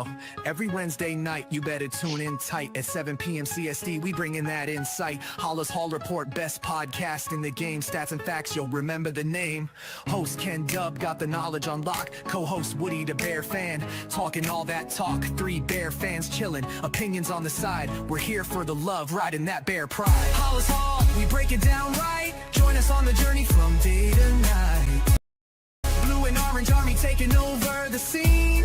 yo. Every Wednesday night, you better tune in tight. At 7 p.m. CST, we bring in that insight. Halas Hall Report, best podcast in the game. Stats and facts, you'll remember the name. Host Ken Dub got the knowledge on lock. Co-host Woody the Bear fan, talking all that talk. 3 Bear fans chilling, opinions on the side. We're here for the love, riding that Bear pride. Halas Hall, we break it down right. Join us on the journey from day to night. Blue and orange army taking over the scene.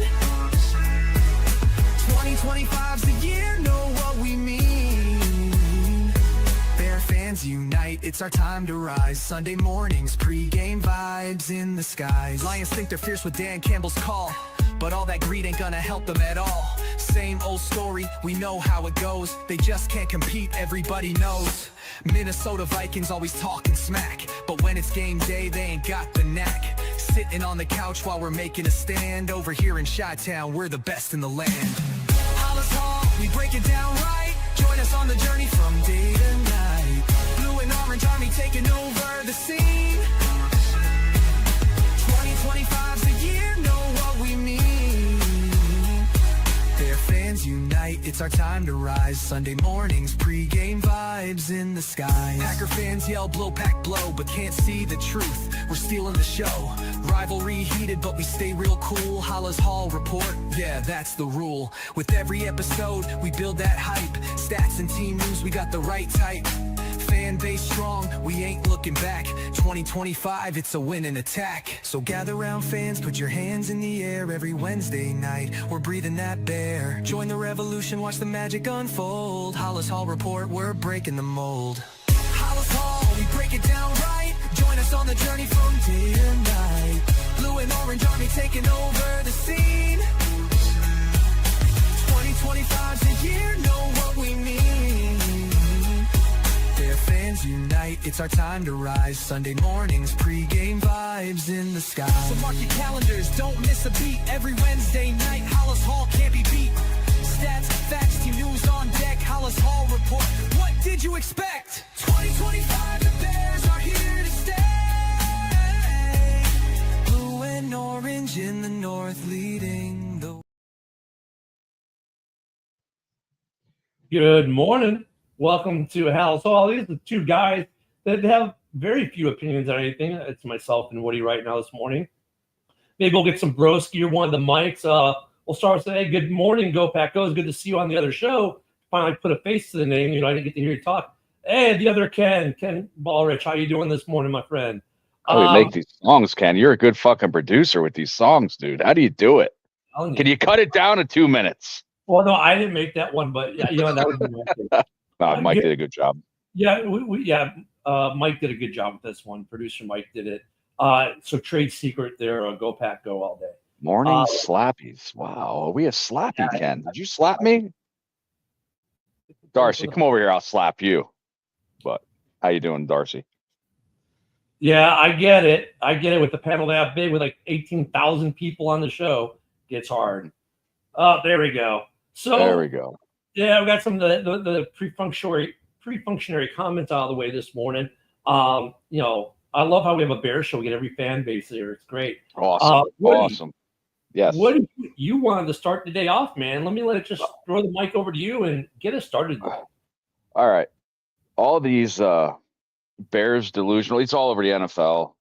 2025's the year, know what we mean. Bear fans unite, it's our time to rise. Sunday mornings, pre-game vibes in the skies. Lions think they're fierce with Dan Campbell's call, but all that greed ain't gonna help them at all. Same old story, we know how it goes. They just can't compete, everybody knows. Minnesota Vikings always talking smack, but when it's game day, they ain't got the knack. Sitting on the couch while we're making a stand. Over here in Chi-Town, we're the best in the land. Halas Hall, we break it down right. Join us on the journey from day to night. Blue and orange army taking over the scene. 2025's the year, know what we mean. Bear fans unite, it's our time to rise. Sunday mornings, pre-game vibes in the skies. Packer fans yell blow pack blow, but can't see the truth. We're stealing the show. Rivalry heated, but we stay real cool. Halas Hall Report, yeah, that's the rule. With every episode, we build that hype. Stats and team news, we got the right type. Fan base strong, we ain't looking back. 2025, it's a winning attack. So gather round fans, put your hands in the air. Every Wednesday night, we're breathing that bear. Join the revolution, watch the magic unfold. Halas Hall Report, we're breaking the mold. Halas Hall, we break it down right. Join us on the journey from day to night. Blue and orange army taking over the scene. 2025's the year, know what we mean. Bear fans unite, it's our time to rise. Sunday mornings, pre-game vibes in the sky. So mark your calendars, don't miss a beat. Every Wednesday night, Halas Hall can't be beat. Stats, facts, team news on deck. Halas Hall Report, what did you expect? 2025, the Bears are here to stay. Blue and orange in the north leading the... Good morning. Welcome to Halas Hall. These are the 2 guys that have very few opinions on anything. It's myself and Woody right now this morning. Maybe we'll get some broski or one of the mics. We'll start with saying, hey, good morning, Go Pack Go. It's good to see you on the other show. Finally put a face to the name. You know, I didn't get to hear you talk. Hey, the other Ken Ballrich. How you doing this morning, my friend? How do we make these songs, Ken? You're a good fucking producer with these songs, dude. How do you do it? Can you cut it down to 2 minutes? Well, no, I didn't make that one, but yeah, you know, that would be my Mike did a good job. Yeah, Mike did a good job with this one. Producer Mike did it. So trade secret there, Go Pack Go all day. Morning slappies. Wow, are we a slappy, Ken? Did you slap me? Darcy, come over here. I'll slap you. But how you doing, Darcy? Yeah, I get it. With the panel that big, with like 18,000 people on the show, gets hard. Oh, there we go. So there we go. Yeah, we got some of the pre-functionary comments out of the way this morning. You know, I love how we have a Bear show. We get every fan base here. It's great. Awesome. Awesome. Yes. What you wanted to start the day off, man? Let me just throw the mic over to you and get us started. All right. All these Bears delusional. It's all over the NFL.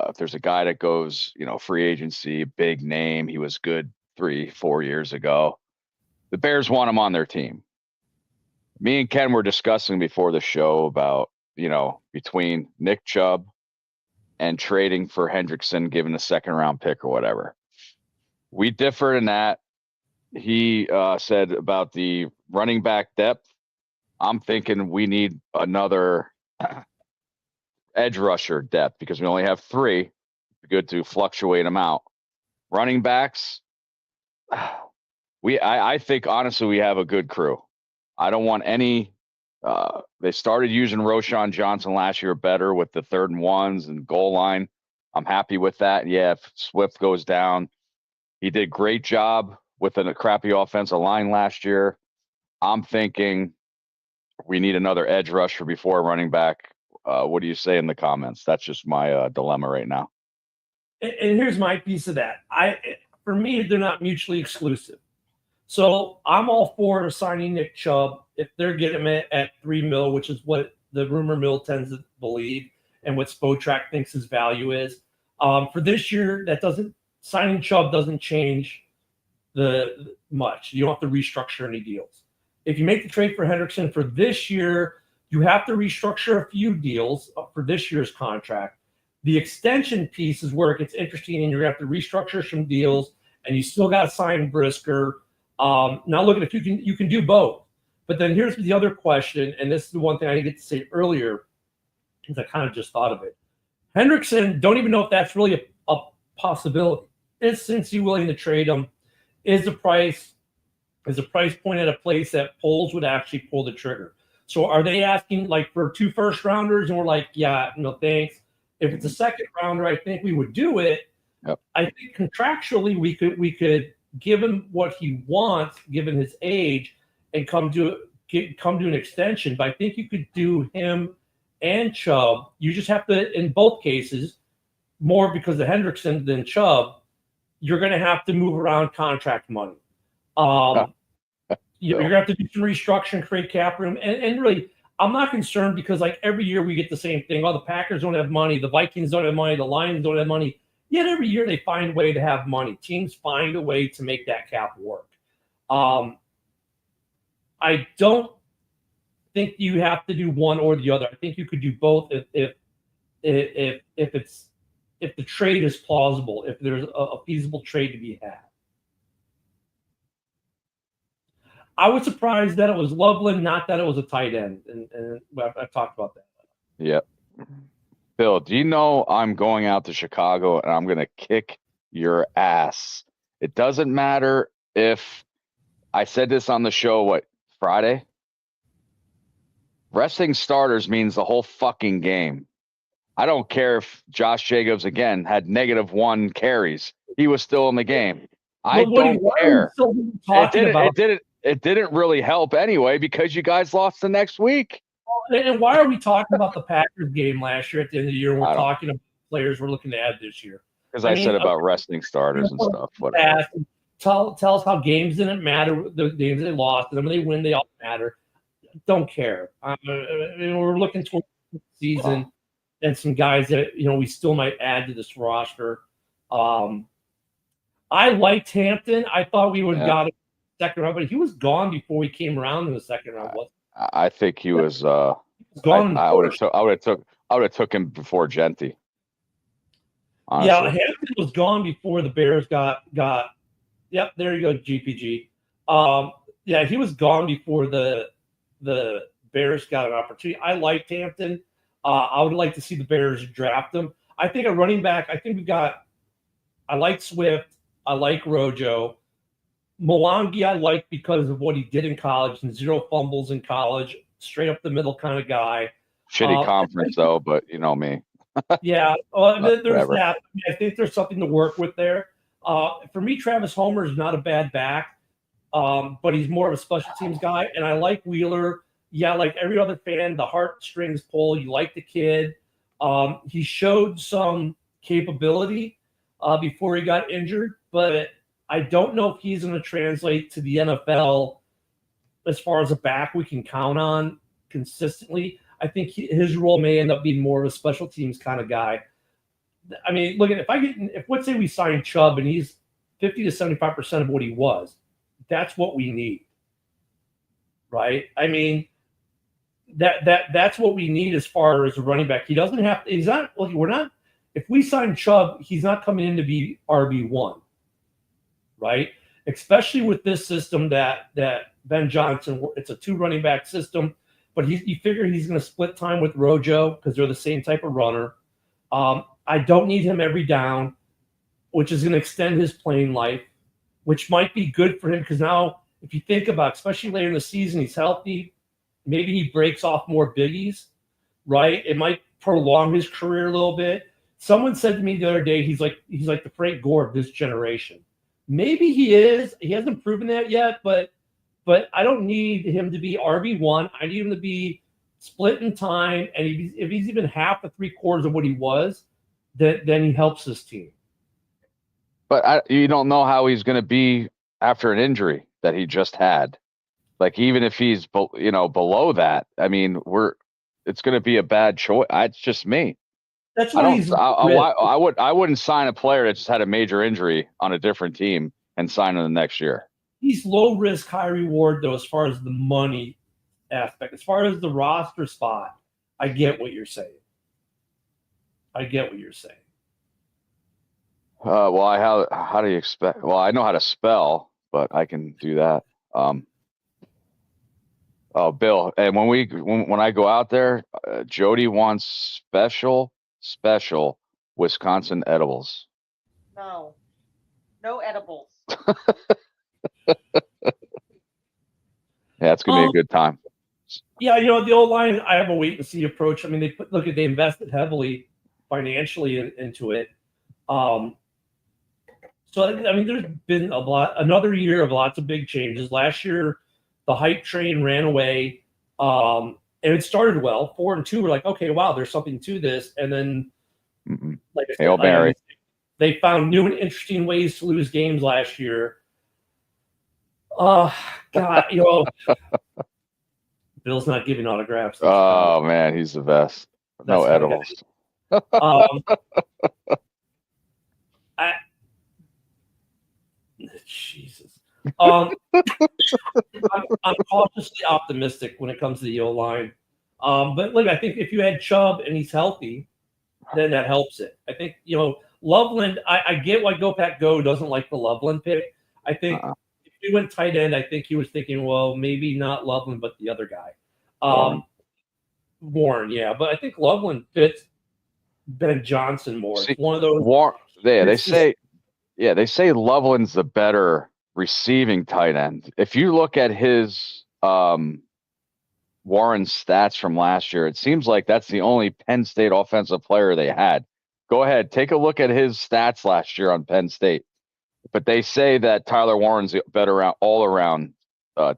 If there's a guy that goes, you know, free agency, big name, he was good 3-4 years ago. The Bears want him on their team. Me and Ken were discussing before the show about, you know, between Nick Chubb and trading for Hendrickson, giving a 2nd-round pick or whatever. We differed in that. He said about the running back depth. I'm thinking we need another edge rusher depth because we only have 3. It'd be good to fluctuate them out. Running backs. I think honestly we have a good crew. I don't want any. They started using Roschon Johnson last year better with the 3rd and 1s and goal line. I'm happy with that. Yeah, if Swift goes down, he did great job with a crappy offensive line last year. I'm thinking we need another edge rusher before running back. What do you say in the comments? That's just my dilemma right now. And here's my piece of that. For me, they're not mutually exclusive. So I'm all for signing Nick Chubb if they're getting him at $3 million, which is what the rumor mill tends to believe and what Spotrac thinks his value is. For this year, signing Chubb doesn't change the much. You don't have to restructure any deals. If you make the trade for Hendrickson for this year, you have to restructure a few deals for this year's contract. The extension piece is where it gets interesting, and you're going to have to restructure some deals, and you still got to sign Brisker. Now, look at if you can do both. But then here's the other question, and this is the one thing I didn't get to say earlier, because I kind of just thought of it. Hendrickson, don't even know if that's really a possibility. Is Cincy willing to trade him? Is the price point at a place that Poles would actually pull the trigger? So are they asking like for 2 first rounders? And we're like, yeah, no thanks. If it's a second rounder, I think we would do it. Yep. I think contractually we could give him what he wants, given his age, and come to an extension. But I think you could do him and Chubb. You just have to, in both cases, more because of Hendrickson than Chubb, you're going to have to move around contract money. You're going to have to do some restructuring, create cap room. And really, I'm not concerned because like every year we get the same thing. Oh, the Packers don't have money. The Vikings don't have money. The Lions don't have money. Yet every year they find a way to have money. Teams find a way to make that cap work. I don't think you have to do one or the other. I think you could do both if the trade is plausible, if there's a feasible trade to be had. I was surprised that it was Loveland, not that it was a tight end, and I've talked about that. Yep. Bill, do you know I'm going out to Chicago and I'm going to kick your ass? It doesn't matter if I said this on the show, Friday? Resting starters means the whole fucking game. I don't care if Josh Jacobs, again, had -1 carries. He was still in the game. I don't care. It didn't really help anyway because you guys lost the next week. And why are we talking about the Packers game last year at the end of the year when we're talking about players we're looking to add this year? Because I said about resting starters and stuff. Whatever. Tell us how games didn't matter, the games they lost, and when they win, they all matter. Don't care. We're looking towards the season and some guys that we still might add to this roster. I liked Hampton. I thought we would have got a second round, but he was gone before we came around in the second round. I think he was gone. I would have took him before Genty. Honestly. Yeah, Hampton was gone before the Bears got. Yep, there you go, GPG. Yeah, he was gone before the Bears got an opportunity. I liked Hampton. I would like to see the Bears draft him. I think a running back. I like Swift. I like Rojo. Mwangi I like because of what he did in college and 0 fumbles in college, straight up the middle kind of guy. Shitty conference though, but you know me. Yeah, there's that. I think there's something to work with there. For me, Travis Homer is not a bad back, but he's more of a special teams guy. And I like Wheeler. Yeah, like every other fan, the heartstrings pull. You like the kid. He showed some capability before he got injured, but I don't know if he's going to translate to the NFL as far as a back we can count on consistently. I think his role may end up being more of a special teams kind of guy. I mean, look at if let's say we sign Chubb and he's 50 to 75% of what he was, that's what we need, right? I mean, that's what we need as far as a running back. He doesn't have. He's not. Look, we're not. If we sign Chubb, he's not coming in to be RB1. Right, especially with this system that Ben Johnson. It's a 2 running back system, but you figure he's going to split time with Rojo because they're the same type of runner. I don't need him every down, which is going to extend his playing life, which might be good for him because now, if you think about, especially later in the season, he's healthy. Maybe he breaks off more biggies, right? It might prolong his career a little bit. Someone said to me the other day, he's like the Frank Gore of this generation. Maybe he is. He hasn't proven that yet, but I don't need him to be RB1. I need him to be split in time, and if he's even half to 3/4 of what he was, then he helps this team. But you don't know how he's going to be after an injury. that he just had. Like, even if he's below that, I mean, it's going to be a bad choice. It's just me. That's I what don't. he's. I wouldn't sign a player that just had a major injury on a different team and sign him the next year. He's low risk, high reward though, as far as the money aspect. As far as the roster spot, I get what you're saying. Well, how do you expect? Well, I know how to spell, but I can do that. Oh, Bill, and when I go out there, Jody wants special Wisconsin edibles. No edibles. Yeah, it's gonna be a good time. Yeah, the old line, I have a wait and see approach. I mean, they invested heavily financially into it. So I mean, there's been another year of lots of big changes. Last year, the hype train ran away, and it started well. 4-2 were like, okay, wow, there's something to this, and then like I Hail said, Mary. They found new and interesting ways to lose games last year. God, Bill's not giving autographs. Oh man, he's the best. No edibles. Jesus. I'm cautiously optimistic when it comes to the O-line. But look, I think if you had Chubb and he's healthy, then that helps it. I think, Loveland, I get why Go Pack Go doesn't like the Loveland pick. I think if he went tight end, I think he was thinking, well, maybe not Loveland, but the other guy. Warren, yeah. But I think Loveland fits Ben Johnson more. It's one of those. They say Loveland's the better receiving tight end. If you look at his Warren's stats from last year, it seems like that's the only Penn State offensive player they had. Go ahead, take a look at his stats last year on Penn State. But they say that Tyler Warren's the better all-around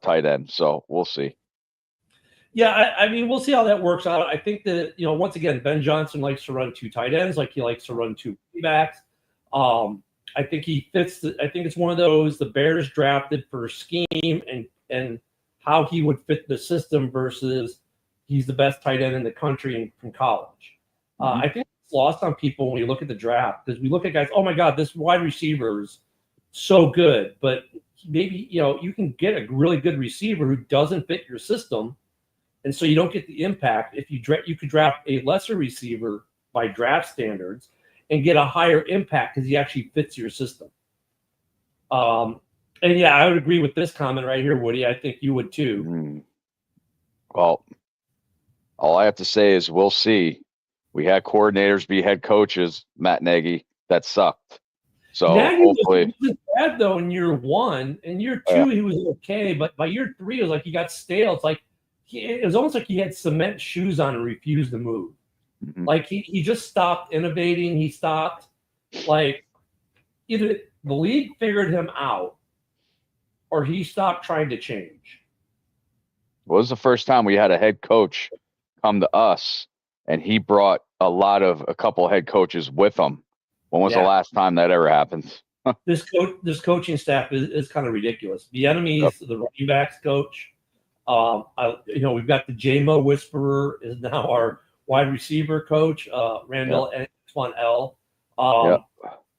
tight end, so we'll see. Yeah, I mean, we'll see how that works out. I think that, once again, Ben Johnson likes to run two tight ends, like he likes to run two backs. I think he fits. I think it's one of those the Bears drafted for scheme and how he would fit the system versus he's the best tight end in the country from college. I think it's lost on people when we look at the draft because we look at guys. Oh my God, this wide receiver is so good, but maybe you can get a really good receiver who doesn't fit your system, and so you don't get the impact. If you could draft a lesser receiver by draft standards and get a higher impact because he actually fits your system. And yeah, I would agree with this comment right here, Woody. I think you would too. Well, all I have to say is we'll see. We had coordinators be head coaches, Matt Nagy, that sucked. So Nagy hopefully, wasn't bad though in year one. In year two, he was okay, but by year three, it was like he got stale. It's like it was almost like he had cement shoes on and refused to move. Like he just stopped innovating. He stopped, like, either the league figured him out or he stopped trying to change. What was the first time we had a head coach come to us and he brought a couple head coaches with him? When was the last time that ever happened? This coaching staff is kind of ridiculous. The enemy's the running backs coach. We've got the JMO Whisperer is now our wide receiver coach, Randall Antoine L.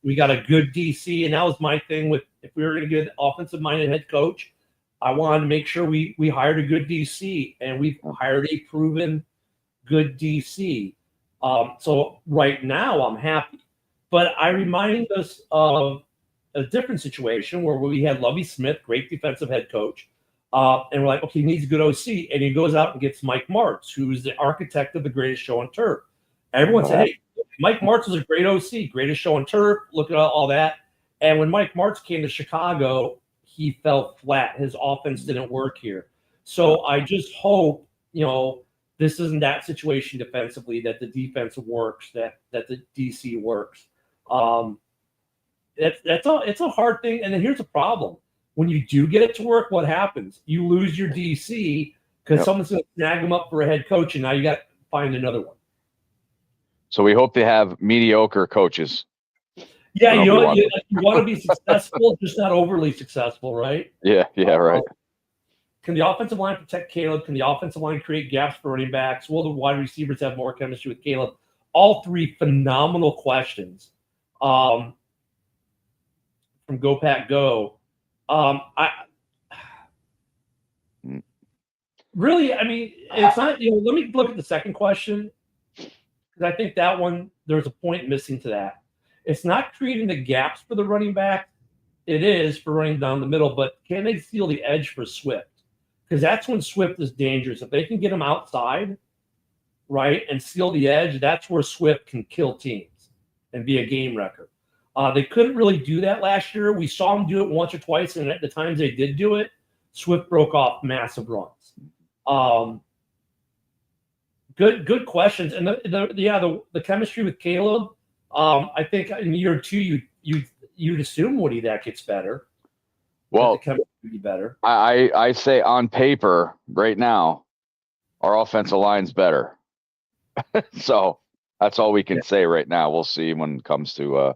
We got a good DC, and that was my thing with if we were going to get an offensive-minded head coach, I wanted to make sure we hired a good DC, and we've hired a proven good DC. So right now I'm happy. But I remind us of a different situation where we had Lovie Smith, great defensive head coach, and we're like, okay, he needs a good OC. And he goes out and gets Mike Martz, who's the architect of the greatest show on turf. Everyone said, hey, Mike Martz was a great OC, greatest show on turf. Look at all that. And when Mike Martz came to Chicago, he fell flat. His offense didn't work here. So I just hope, this isn't that situation defensively, that the defense works, that the DC works. It's a hard thing. And then here's the problem. When you do get it to work, what happens? You lose your DC because someone's going to snag him up for a head coach, and now you got to find another one. So we hope they have mediocre coaches. Yeah, So you nobody know, wants you want to be successful, just not overly successful, right? Yeah, right. Can the offensive line protect Caleb? Can the offensive line create gaps for running backs? Will the wide receivers have more chemistry with Caleb? All three phenomenal questions from Go Pack Go. I Mm. really, I mean, it's not. Let me look at the second question because I think that one there's a point missing to that. It's not creating the gaps for the running back. It is for running down the middle, but can they steal the edge for Swift? Because that's when Swift is dangerous. If they can get him outside, right, and steal the edge, that's where Swift can kill teams and be a game wrecker. They couldn't really do that last year. We saw them do it once or twice, and at the times they did do it, Swift broke off massive runs. Good questions, and the chemistry with Caleb. I think in year two, you'd assume, Woody, that gets better. Well, the chemistry would be better. I say on paper right now, our offensive line's better. So that's all we can say right now. We'll see when it comes to.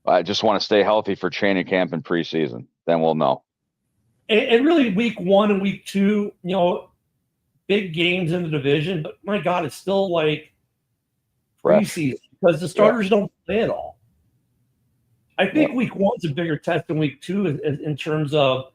I just want to stay healthy for training camp and preseason. Then we'll know. And really, week 1 and week 2, big games in the division. But my God, it's still like preseason because the starters don't play at all. I think week 1's a bigger test than week 2 in terms of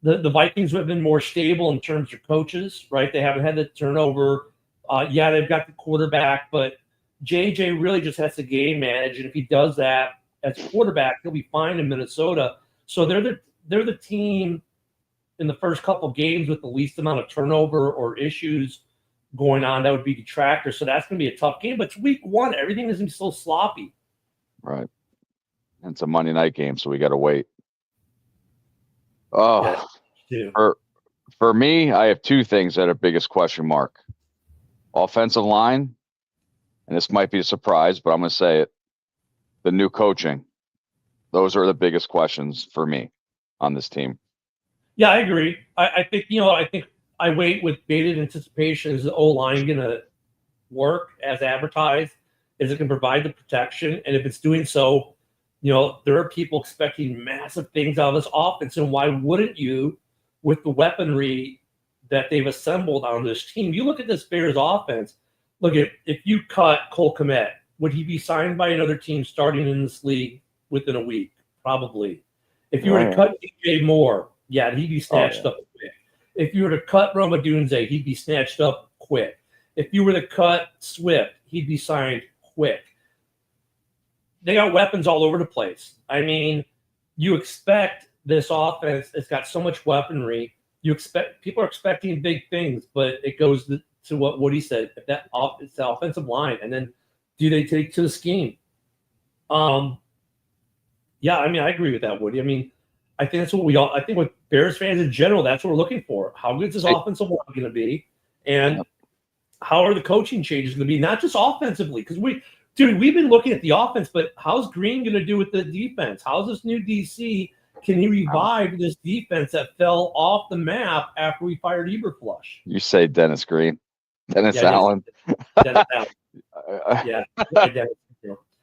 the Vikings have been more stable in terms of coaches, right? They haven't had the turnover. They've got the quarterback, but JJ really just has to game manage, and if he does that as a quarterback, he'll be fine in Minnesota. So they're the team in the first couple games with the least amount of turnover or issues going on. That would be detractors. So that's going to be a tough game. But it's week 1. Everything is going to be so sloppy. Right. And it's a Monday night game, so we got to wait. Oh, yeah, for me, I have 2 things that are biggest question mark. Offensive line, and this might be a surprise, but I'm going to say it. The new coaching. Those are the biggest questions for me on this team. Yeah, I agree. I think I wait with bated anticipation. Is the O-line going to work as advertised? Is it going to provide the protection? And if it's doing so, there are people expecting massive things out of this offense. And why wouldn't you with the weaponry that they've assembled on this team? You look at this Bears offense. Look, if you cut Cole Kmet, would he be signed by another team starting in this league within a week? Probably. If you were to cut DJ Moore, he'd be snatched up quick. If you were to cut Roma Dunze, he'd be snatched up quick. If you were to cut Swift, he'd be signed quick. They got weapons all over the place. I mean, you expect this offense, it's got so much weaponry. People are expecting big things, but it goes to what Woody said. If it's the offensive line, and then do they take to the scheme? I agree with that, Woody. I mean, I think that's what I think with Bears fans in general, that's what we're looking for. How good is this offensive line going to be? And how are the coaching changes going to be? Not just offensively, because we've been looking at the offense, but how's Green going to do with the defense? How's this new DC? Can he revive this defense that fell off the map after we fired Eberflush? You say Dennis Green. Dennis Allen. Dennis Allen.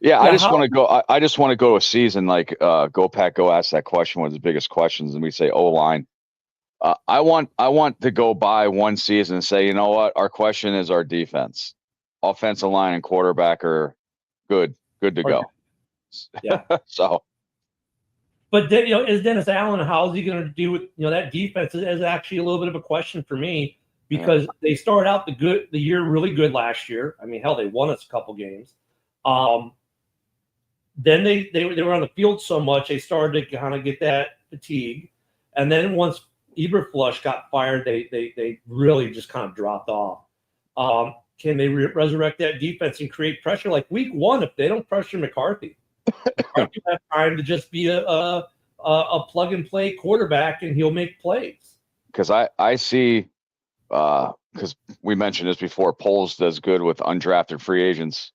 Yeah, I just want to go. I just want to go a season like Go Pack Go ask that question. One of the biggest questions, and we say O-line. I want to go by one season and say, you know what, our question is our defense, offensive line and quarterback are good to go. Yeah. So. But then, is Dennis Allen? How's he going to do with that defense? Is actually a little bit of a question for me because they started out the year really good last year. I mean, hell, they won us a couple games. Then they were on the field so much they started to kind of get that fatigue, and then once Eberflush got fired, they really just kind of dropped off. Can they resurrect that defense and create pressure like week 1? If they don't pressure McCarthy, McCarthy will have time to just be a plug and play quarterback, and he'll make plays. Because I see, because we mentioned this before, Poles does good with undrafted free agents.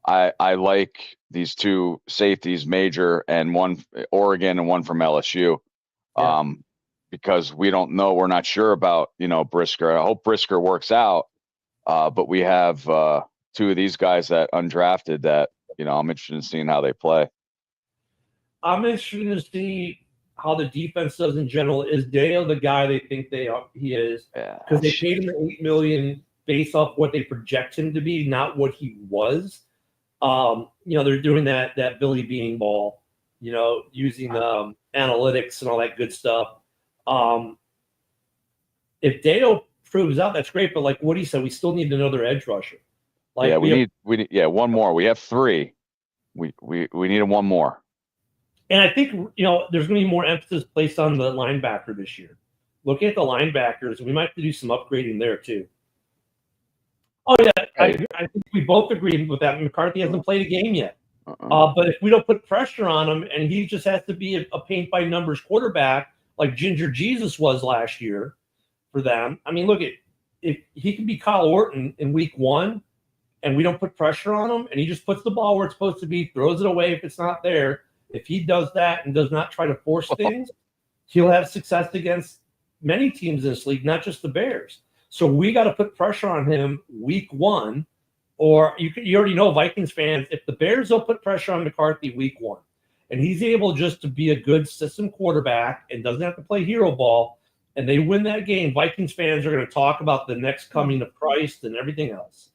I like these 2 safeties, Major and one Oregon and one from LSU, because we don't know. We're not sure about Brisker. I hope Brisker works out, but we have 2 of these guys that undrafted that I'm interested in seeing how they play. I'm interested to see how the defense does in general. Is Dale the guy they think he is? Yeah. Because they paid him $8 million based off what they project him to be, not what he was. They're doing that Billy Bean ball, using analytics and all that good stuff. If Dale proves out, that's great. But like Woody said, we still need another edge rusher. Like we need one more. We have 3. We need one more. And I think there's going to be more emphasis placed on the linebacker this year. Looking at the linebackers, we might have to do some upgrading there too. Oh yeah, I think we both agree with that. McCarthy hasn't played a game yet. But if we don't put pressure on him, and he just has to be a paint by numbers quarterback like Ginger Jesus was last year for them. I mean, look, if he can be Kyle Orton in week 1, and we don't put pressure on him, and he just puts the ball where it's supposed to be, throws it away if it's not there. If he does that and does not try to force things, he'll have success against many teams in this league, not just the Bears. So we got to put pressure on him week 1, or you already know, Vikings fans, if the Bears don't put pressure on McCarthy week 1, and he's able just to be a good system quarterback and doesn't have to play hero ball, and they win that game, Vikings fans are going to talk about the next coming of Christ and everything else.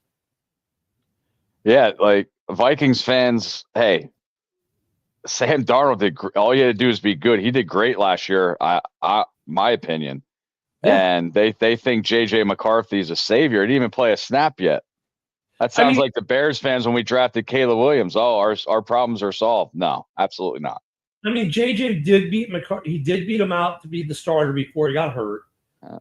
Yeah, like Vikings fans, hey, Sam Darnold did. All you had to do is be good. He did great last year. My opinion. Yeah. And they think JJ McCarthy is a savior. He didn't even play a snap yet. That sounds like the Bears fans when we drafted Caleb Williams. Oh, our problems are solved. No, absolutely not. I mean, JJ did beat McCarthy. He did beat him out to be the starter before he got hurt.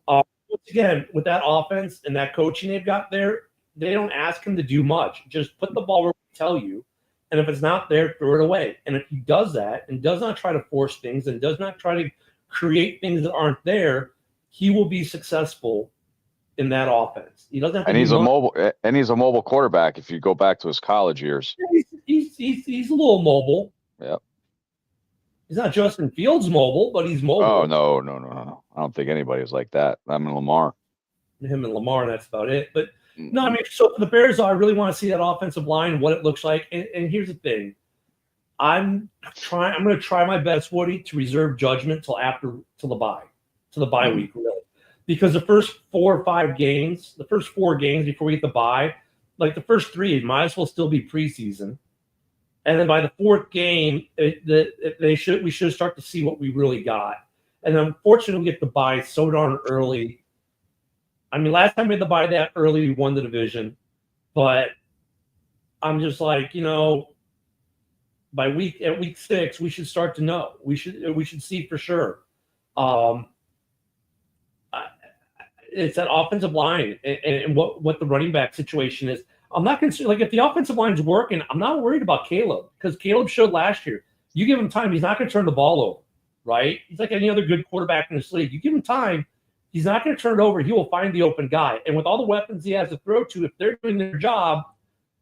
Once again, with that offense and that coaching they've got there, they don't ask him to do much. Just put the ball where we tell you. And if it's not there, throw it away. And if he does that and does not try to force things and does not try to create things that aren't there, he will be successful in that offense. He doesn't have to. And he's a mobile quarterback. If you go back to his college years, he's a little mobile. Yep. He's not Justin Fields mobile, but he's mobile. Oh no! I don't think anybody was like that. I'm in Lamar. Him and Lamar, and that's about it. But no, I mean, so for the Bears, I really want to see that offensive line, what it looks like. And here's the thing. I'm going to try my best, Woody, to reserve judgment till the bye week, really. Because the first 4 or 5 games, the first 4 games before we get the bye, like the first 3, it might as well still be preseason. And then by the 4th game, we should start to see what we really got. And unfortunately, we get the bye so darn early. I mean, last time we had the bye that early, we won the division. But I'm just like, by week 6, we should start to know. We should see for sure. It's that offensive line and what the running back situation is. I'm not concerned. Like, if the offensive line is working, I'm not worried about Caleb, because Caleb showed last year. You give him time, he's not going to turn the ball over, right? He's like any other good quarterback in this league. You give him time, he's not going to turn it over. He will find the open guy. And with all the weapons he has to throw to, if they're doing their job,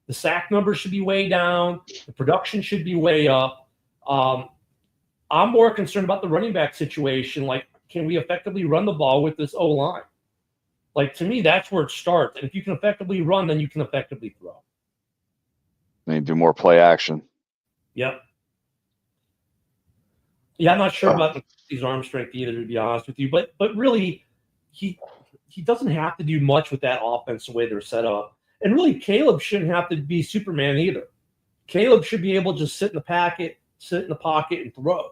the sack numbers should be way down. The production should be way up. I'm more concerned about the running back situation. Like, can we effectively run the ball with this O-line? Like, to me, that's where it starts. And if you can effectively run, then you can effectively throw. They do more play action. Yep. Yeah, I'm not sure about his arm strength either, to be honest with you. But really, he doesn't have to do much with that offense the way they're set up. And really, Caleb shouldn't have to be Superman either. Caleb should be able to just sit in the pocket, and throw.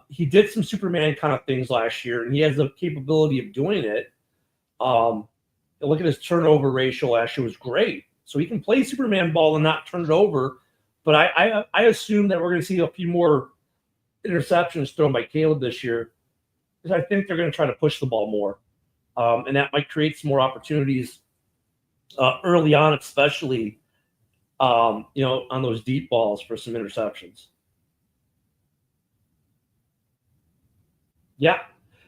He did some Superman kind of things last year, and he has the capability of doing it. Look at his turnover ratio last year was great. So he can play Superman ball and not turn it over. But I assume that we're going to see a few more interceptions thrown by Caleb this year, because I think they're going to try to push the ball more. And that might create some more opportunities early on, especially, on those deep balls for some interceptions. Yeah.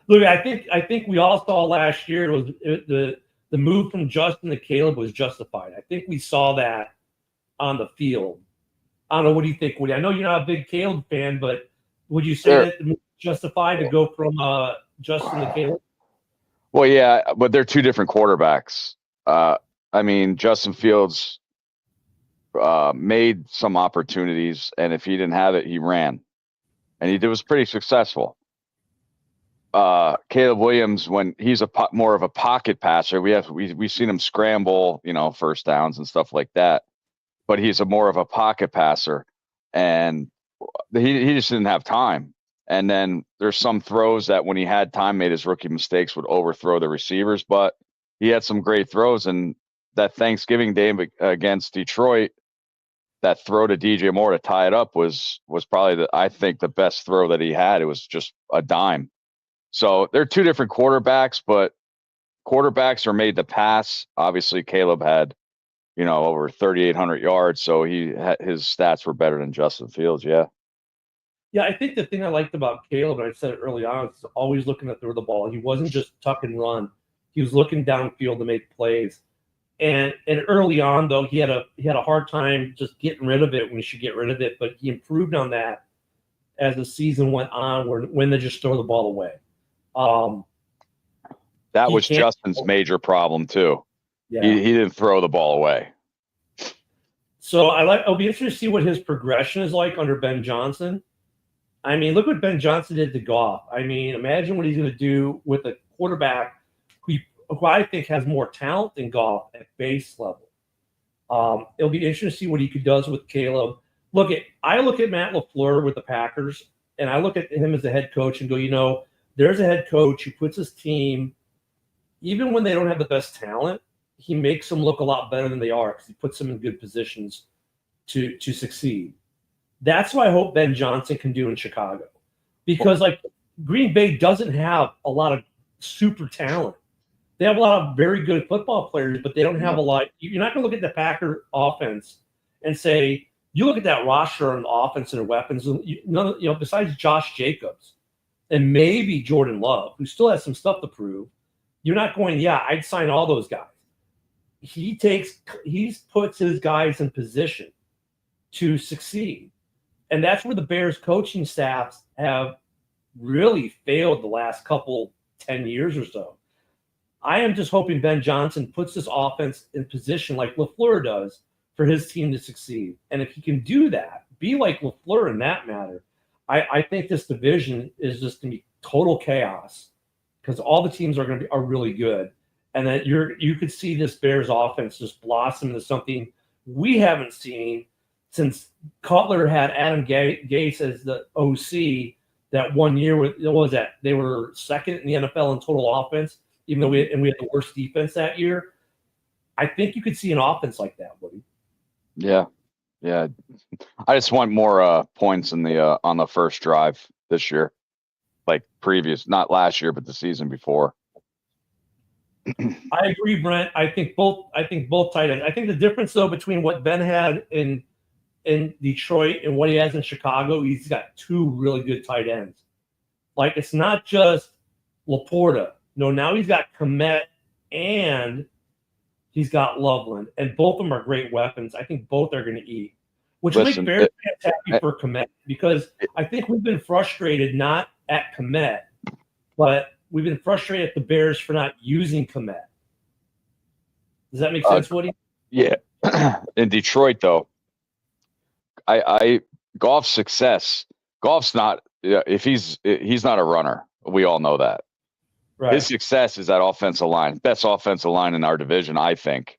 Look, I think we all saw last year the move from Justin to Caleb was justified. I think we saw that on the field. I don't know. What do you think, Woody? I know you're not a big Caleb fan, but would you say that the move was justified to go from Justin to Caleb? Well, yeah, but they're two different quarterbacks. I mean, Justin Fields made some opportunities, and if he didn't have it, he ran. and he was pretty successful. Caleb Williams, when he's more of a pocket passer, we've seen him scramble, first downs and stuff like that. But he's more of a pocket passer, and he just didn't have time. And then there's some throws that when he had time, made his rookie mistakes, would overthrow the receivers. But he had some great throws, and that Thanksgiving Day against Detroit, that throw to DJ Moore to tie it up was probably I think the best throw that he had. It was just a dime. So they're two different quarterbacks, but quarterbacks are made to pass. Obviously, Caleb had, over 3,800 yards, so his stats were better than Justin Fields. Yeah. Yeah, I think the thing I liked about Caleb, and I said it early on, is always looking to throw the ball. He wasn't just tuck and run; he was looking downfield to make plays. And early on, though, he had a hard time just getting rid of it when he should get rid of it. But he improved on that as the season went on, when they just throw the ball away. That was Justin's major problem too. Yeah. He didn't throw the ball away. So I'll be interested to see what his progression is like under Ben Johnson. I mean, look what Ben Johnson did to Goff. I mean, imagine what he's going to do with a quarterback who I think has more talent than Goff at base level. It'll be interesting to see what he does with Caleb. I look at Matt LaFleur with the Packers, and I look at him as a head coach and go, there's a head coach who puts his team, even when they don't have the best talent, he makes them look a lot better than they are because he puts them in good positions to succeed. That's what I hope Ben Johnson can do in Chicago, because Green Bay doesn't have a lot of super talent. They have a lot of very good football players, but they don't have a lot. You're not going to look at the Packer offense and say, you look at that roster on the offense and weapons, besides Josh Jacobs and maybe Jordan Love, who still has some stuff to prove, you're not going, I'd sign all those guys. He puts his guys in position to succeed. And that's where the Bears coaching staffs have really failed the last 10 years or so. I am just hoping Ben Johnson puts this offense in position like LaFleur does for his team to succeed. And if he can do that, be like LaFleur in that matter, I think this division is just going to be total chaos, because all the teams are really good. And that you could see this Bears offense just blossom into something we haven't seen since Cutler had Adam Gase as the OC that 1 year. They were second in the NFL in total offense, even though we had the worst defense that year. I think you could see an offense like that, Woody. Yeah. I just want more points in the on the first drive this year, like previous, not last year, but the season before. I agree, Brent. I think both tight ends. I think the difference though between what Ben had in Detroit and what he has in Chicago, he's got two really good tight ends. It's not just Laporta. No, now he's got Kmet and he's got Loveland, and both of them are great weapons. I think both are going to eat, which will make Bears fans happy for Kmet, because I think we've been frustrated not at Kmet, but we've been frustrated at the Bears for not using Kmet. Does that make sense, Woody? Yeah. In Detroit, though, Goff's success. Goff's not. If he's not a runner, we all know that. Right. His success is that offensive line, best offensive line in our division, I think.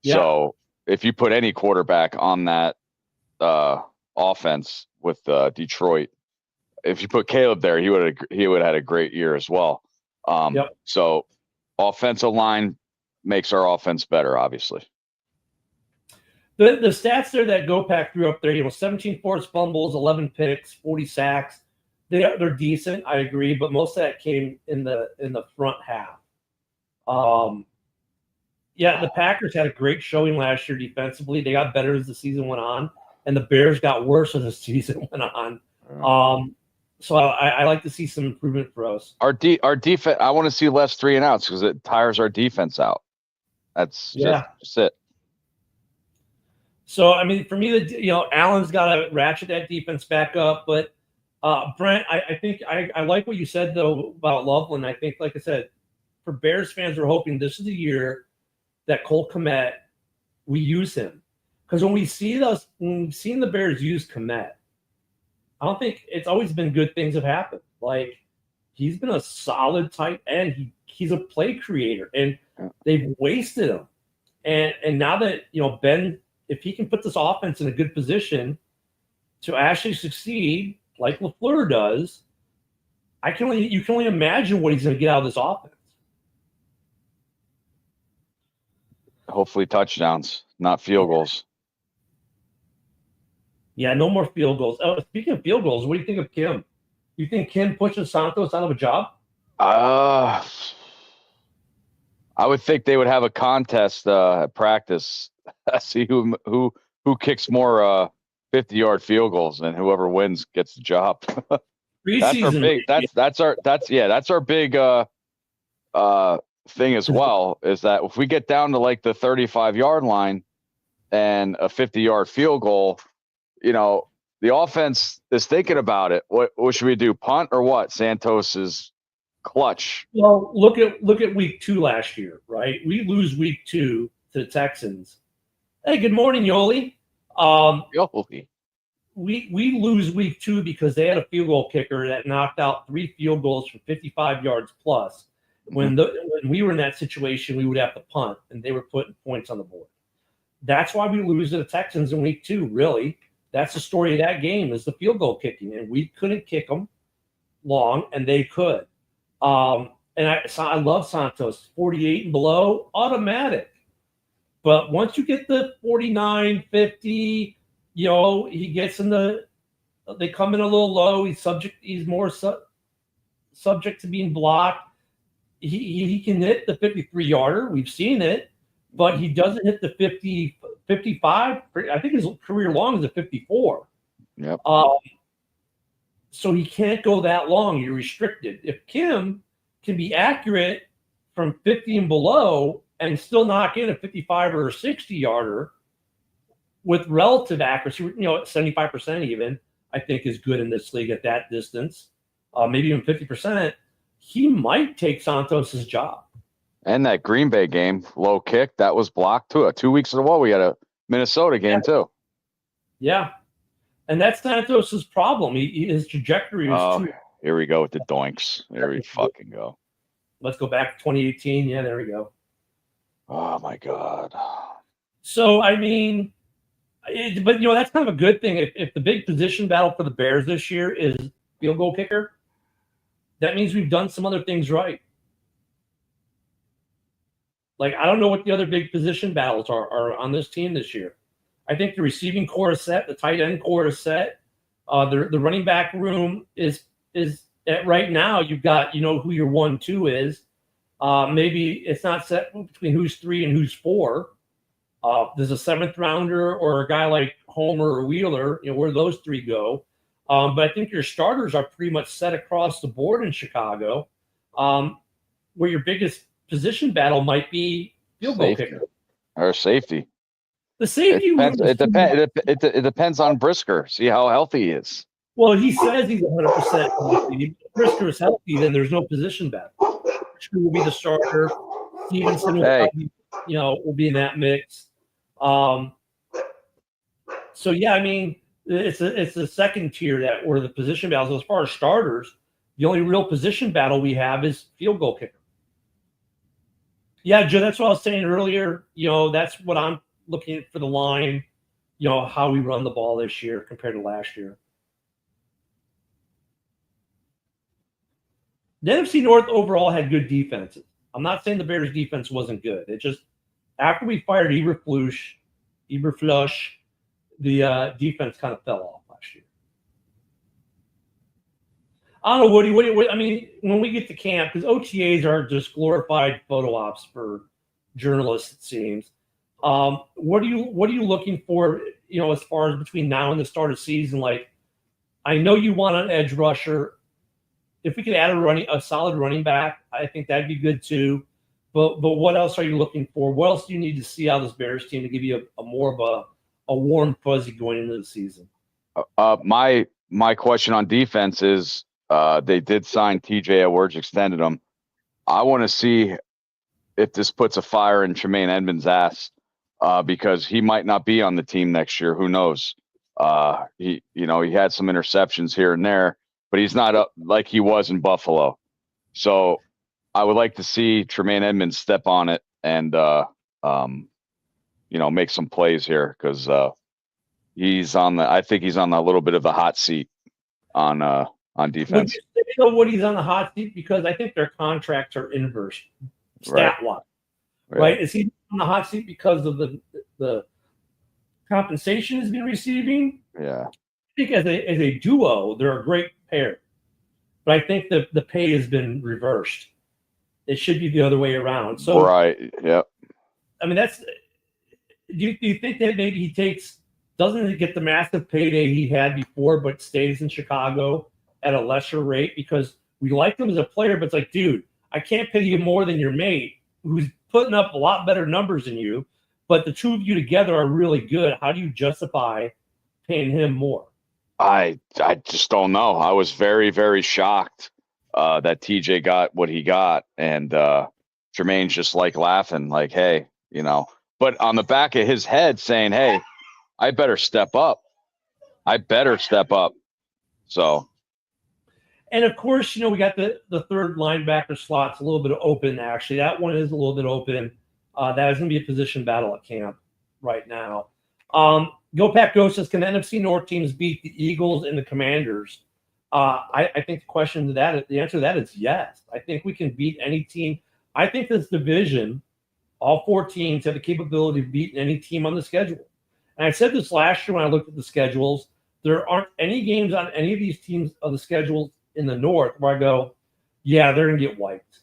Yeah. So if you put any quarterback on that offense with Detroit, if you put Caleb there, he would have had a great year as well. So offensive line makes our offense better, obviously. The stats there that GoPack threw up there, 17 forced fumbles, 11 picks, 40 sacks. They're decent, I agree, but most of that came in the front half. The Packers had a great showing last year defensively. They got better as the season went on, and the Bears got worse as the season went on. So I like to see some improvement for us. Our defense. I want to see less 3 and outs because it tires our defense out. That's just it. So I mean, for me, Allen's got to ratchet that defense back up, but. Brent, I think I like what you said, though, about Loveland. I think, like I said, for Bears fans, we're hoping this is the year that Cole Kmet, we use him. Because when we've seen the Bears use Kmet, I don't think it's always been good things have happened. Like he's been a solid tight end. He's a play creator, and they've wasted him. And now that Ben, if he can put this offense in a good position to actually succeed, like LaFleur does, you can only imagine what he's going to get out of this offense. Hopefully touchdowns, not field goals. Yeah, no more field goals. Oh, speaking of field goals, what do you think of Kim? You think Kim pushes Santos out of a job? I would think they would have a contest at practice. See who kicks more 50-yard field goals, and whoever wins gets the job. That's our big. That's our big thing as well. Is that if we get down to like the 35-yard line and a 50-yard field goal, the offense is thinking about it. What should we do? Punt or what? Santos is clutch. Well, look at week 2 last year, right? We lose week 2 to the Texans. Hey, good morning, Yoli. Yoli. We lose week 2 because they had a field goal kicker that knocked out 3 field goals from 55 yards plus. When we were in that situation, we would have to punt, and they were putting points on the board. That's why we lose to the Texans in week 2, really. That's the story of that game is the field goal kicking, and we couldn't kick them long, and they could. And I love Santos, 48 and below, automatic. But once you get the 49, 50, he gets they come in a little low. He's more subject to being blocked. He can hit the 53-yarder. We've seen it, but he doesn't hit the 50, 55. I think his career long is a 54. Yep. So he can't go that long. You're restricted. If Kim can be accurate from 50 and below and still knock in a 55 or a 60-yarder with relative accuracy, 75% even, I think is good in this league at that distance, maybe even 50%, he might take Santos's job. And that Green Bay game, low kick, that was blocked too. 2 weeks in a row, we had a Minnesota game too. Yeah. And that's Santos's problem. His trajectory was too. Here we go with the doinks. There we fucking go. Let's go back to 2018. Yeah, there we go. Oh, my God. So, I mean, but, that's kind of a good thing. If the big position battle for the Bears this year is field goal kicker, that means we've done some other things right. Like, I don't know what the other big position battles are on this team this year. I think the receiving core is set. The tight end core is set. The running back room is at right now. You've got who your 1-2 is. Maybe it's not set between who's 3 and who's 4. There's a 7th rounder or a guy like Homer or Wheeler. Where those 3 go. But I think your starters are pretty much set across the board in Chicago. Where your biggest position battle might be field goal kicker or safety. The safety. It depends on Brisker. See how healthy he is. Well, he says he's 100% healthy. If Brisker is healthy, then there's no position battle. Brisker will be the starter. Stevenson will be in that mix. So yeah, I mean, it's the second tier where the position battles. As far as starters, the only real position battle we have is field goal kicker. Yeah, Joe, that's what I was saying earlier. That's what I'm looking for the line, how we run the ball this year compared to last year. The NFC North overall had good defenses. I'm not saying the Bears' defense wasn't good. It just, after we fired Eberflush, the defense kind of fell off last year. I don't know, Woody. What I mean, when we get to camp, because OTAs are just glorified photo ops for journalists, it seems. What are you looking for? As far as between now and the start of season, like I know you want an edge rusher. If we could add a solid running back, I think that'd be good too. But what else are you looking for? What else do you need to see out of this Bears team to give you a more of a warm fuzzy going into the season? My question on defense is they did sign TJ Edwards, extended him. I want to see if this puts a fire in Tremaine Edmonds' ass because he might not be on the team next year. Who knows? He had some interceptions here and there, but he's not up like he was in Buffalo. So I would like to see Tremaine Edmonds step on it and make some plays here because I think he's on a little bit of the hot seat on Would defense. you say though what he's on the hot seat because I think their contracts are inverse stat wise, right? Is he on the hot seat because of the compensation he's been receiving? Yeah. I think as a duo, they're a great pair, but I think the pay has been reversed. It should be the other way around. So right, yep. I mean, that's. Do you think that maybe he doesn't get the massive payday he had before, but stays in Chicago at a lesser rate because we like him as a player, but it's like, dude, I can't pay you more than your mate who's putting up a lot better numbers than you, but the two of you together are really good. How do you justify paying him more? I just don't know. I was very, very shocked that TJ got what he got, and Jermaine's just like laughing, like, hey, but on the back of his head saying, hey, I better step up. So. And of course, we got the third linebacker slots a little bit open, actually. That one is a little bit open. That is going to be a position battle at camp right now. Go Pack Go says, can the NFC North teams beat the Eagles and the Commanders? I think the answer to that is yes. I think we can beat any team. I think this division, all four teams have the capability of beating any team on the schedule. And I said this last year when I looked at the schedules. There aren't any games on any of these teams of the schedules in the North where I go, yeah, they're going to get wiped.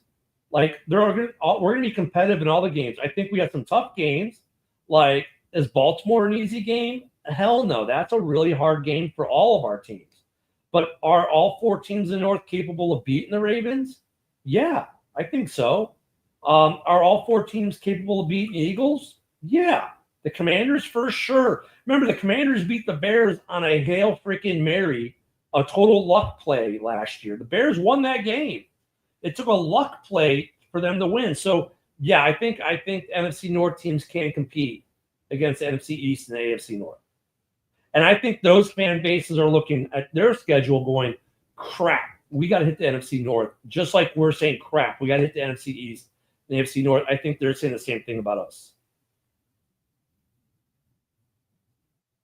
Like, we're going to be competitive in all the games. I think we have some tough games. Like, is Baltimore an easy game? Hell no. That's a really hard game for all of our teams. But are all four teams in the North capable of beating the Ravens? Yeah, I think so. Are all four teams capable of beating the Eagles? Yeah. The Commanders for sure. Remember, the Commanders beat the Bears on a Hail freaking Mary, a total luck play last year. The Bears won that game. It took a luck play for them to win. So, yeah, I think NFC North teams can compete against the NFC East and the AFC North. And I think those fan bases are looking at their schedule going, crap, we got to hit the NFC North. Just like we're saying, crap, we got to hit the NFC East and the AFC North. I think they're saying the same thing about us.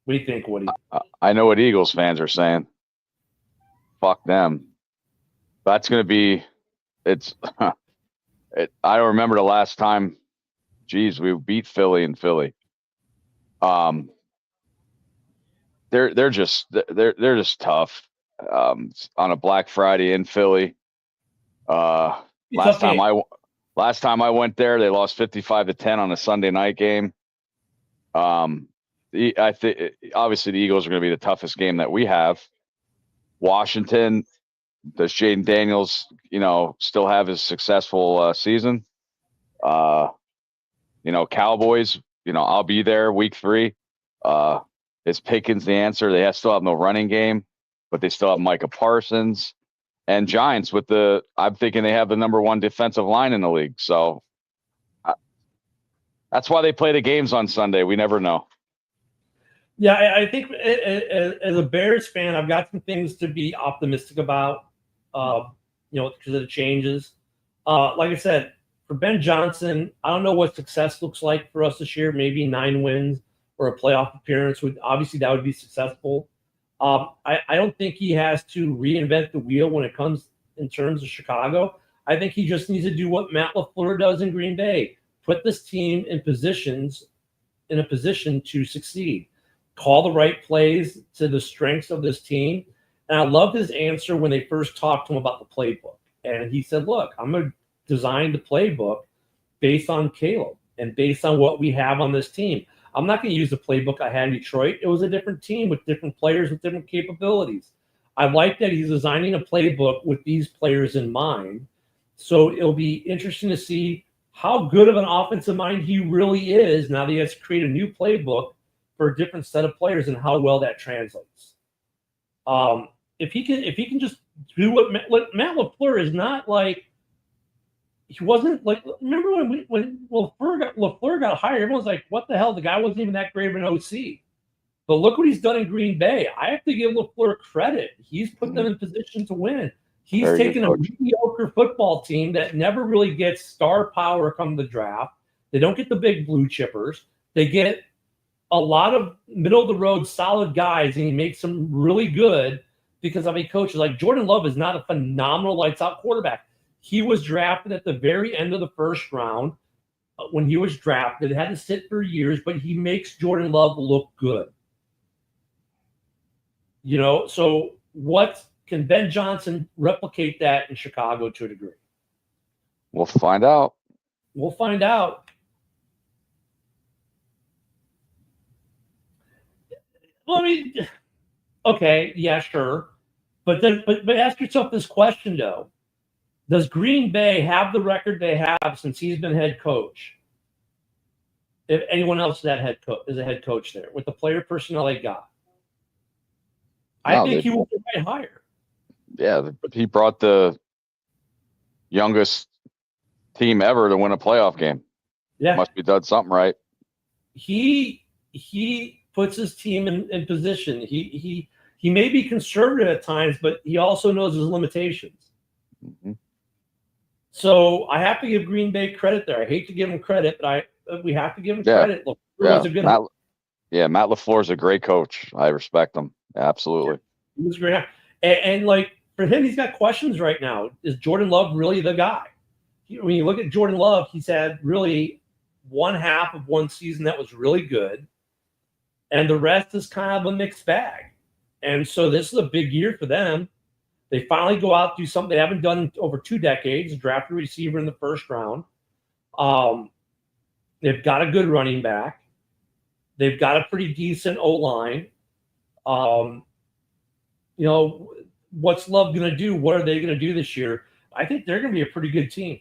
What do you think, Woody? I know what Eagles fans are saying. Fuck them. That's going to be I don't remember the last time, we beat Philly in Philly. They're just tough. On a Black Friday in Philly. Last time I went there, they lost 55-10 on a Sunday night game. I think obviously the Eagles are going to be the toughest game that we have. Washington, does Jaden Daniels, still have his successful season? Cowboys, I'll be there week 3. Is Pickens the answer? They still have no running game, but they still have Micah Parsons. And Giants I'm thinking they have the number 1 defensive line in the league. So that's why they play the games on Sunday. We never know. Yeah, I think as a Bears fan, I've got some things to be optimistic about, because of the changes. Like I said, for Ben Johnson, I don't know what success looks like for us this year. Maybe 9 wins or a playoff appearance that would be successful. I don't think he has to reinvent the wheel when it comes in terms of Chicago. I think he just needs to do what Matt LaFleur does in Green Bay: put this team in a position to succeed. Call the right plays to the strengths of this team. And I love his answer when they first talked to him about the playbook. And he said, look, I'm going to design the playbook based on Caleb and based on what we have on this team. I'm not going to use the playbook I had in Detroit. It was a different team with different players with different capabilities. I like that he's designing a playbook with these players in mind. So it'll be interesting to see how good of an offensive mind he really is now that he has to create a new playbook for a different set of players and how well that translates. If he can just do what Matt LaFleur is not like. He wasn't like. Remember when LaFleur got hired? Everyone's like, "What the hell?" The guy wasn't even that great of an OC. But look what he's done in Green Bay. I have to give LaFleur credit. He's put them in position to win. He's Very good taken a coach. mediocre football team that never really gets star power come the draft. They don't get the big blue chippers. They get a lot of middle-of-the-road solid guys, and he makes them really good because of a coach. Like Jordan Love is not a phenomenal lights-out quarterback. He was drafted at the very end of the first round. When he was drafted, had to sit for years, but he makes Jordan Love look good. So what can Ben Johnson replicate that in Chicago to a degree? We'll find out. We'll find out. Well, I mean, okay, yeah, sure. But ask yourself this question, though. Does Green Bay have the record they have since he's been head coach? If anyone else is a head coach there with the player personnel they got, I think he will be right higher. Yeah, he brought the youngest team ever to win a playoff game. Yeah, must be done something right. He puts his team in position. He may be conservative at times, but he also knows his limitations. Mm-hmm. So I have to give Green Bay credit there. I hate to give him credit, but we have to give him credit. Look, Matt LaFleur's a great coach. I respect him. Absolutely. He was great. And like for him, he's got questions right now. Is Jordan Love really the guy? When you look at Jordan Love, he's had really one half of one season that was really good, and the rest is kind of a mixed bag. And so this is a big year for them. They finally go out, do something they haven't done in over 2 decades, draft a receiver in the first round. They've got a good running back. They've got a pretty decent O-line. What's Love going to do? What are they going to do this year? I think they're going to be a pretty good team.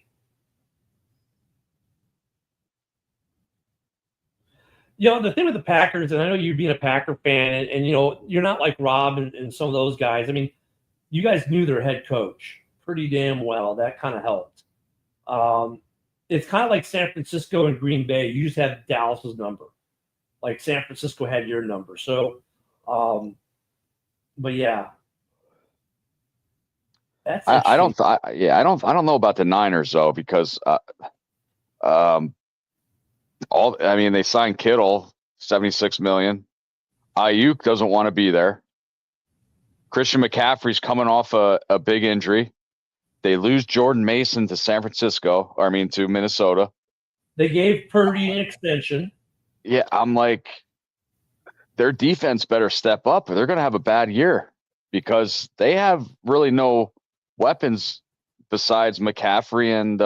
The thing with the Packers, and I know you being a Packer fan, and you're not like Rob and some of those guys. I mean, you guys knew their head coach pretty damn well. That kind of helped. It's kind of like San Francisco and Green Bay. You just had Dallas's number. Like San Francisco had your number. So, but yeah. I don't know about the Niners though, because they signed Kittle, $76 million. Ayuk doesn't want to be there. Christian McCaffrey's coming off a big injury. They lose Jordan Mason to to Minnesota. They gave Purdy an extension. Yeah, I'm like, their defense better step up or they're going to have a bad year because they have really no weapons besides McCaffrey and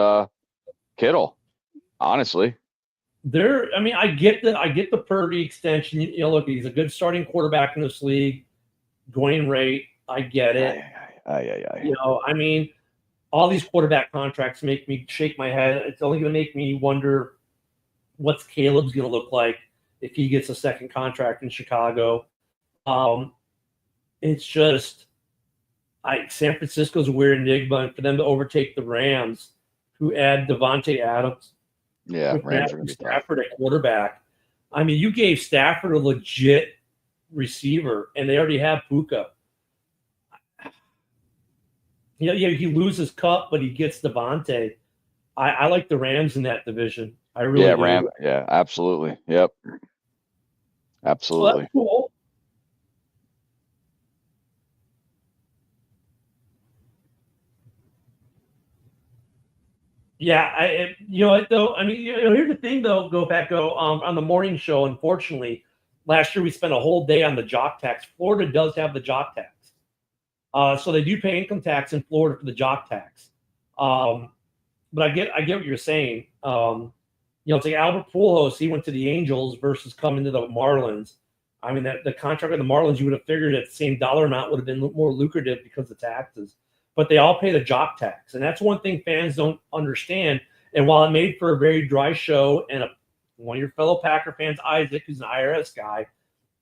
Kittle, honestly. I get the Purdy extension. Look, he's a good starting quarterback in this league. Going rate, I get it. All these quarterback contracts make me shake my head. It's only going to make me wonder what's Caleb's going to look like if he gets a second contract in Chicago. It's just San Francisco's a weird enigma, and for them to overtake the Rams, who add Devontae Adams, Rams are Stafford at quarterback. You gave Stafford a legit receiver, and they already have Puka. He loses Cup, but he gets Devontae. I like the Rams in that division. I really do. Yeah, absolutely. Yep. Absolutely. Well, that's cool. Yeah, here's the thing though. On the morning show. Unfortunately, last year we spent a whole day on the jock tax. Florida does have the jock tax, so they do pay income tax in Florida for the jock tax. But I get what you're saying. It's like Albert Pujols. He went to the Angels versus coming to the Marlins. The contract with the Marlins, you would have figured that the same dollar amount would have been more lucrative because of taxes. But they all pay the jock tax. And that's one thing fans don't understand. And while it made for a very dry show, and one of your fellow Packer fans, Isaac, who's an IRS guy,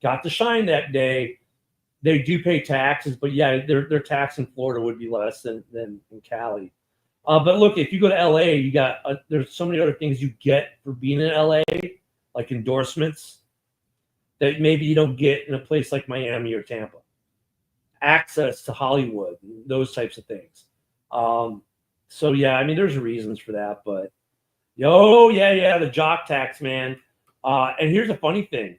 got to shine that day, they do pay taxes. But, yeah, their tax in Florida would be less than in Cali. But, look, if you go to L.A., you got there's so many other things you get for being in L.A., like endorsements. that maybe you don't get in a place like Miami or Tampa. Access to Hollywood, those types of things. So yeah, I mean, there's reasons for that, but yeah, the jock tax, man. And here's a funny thing.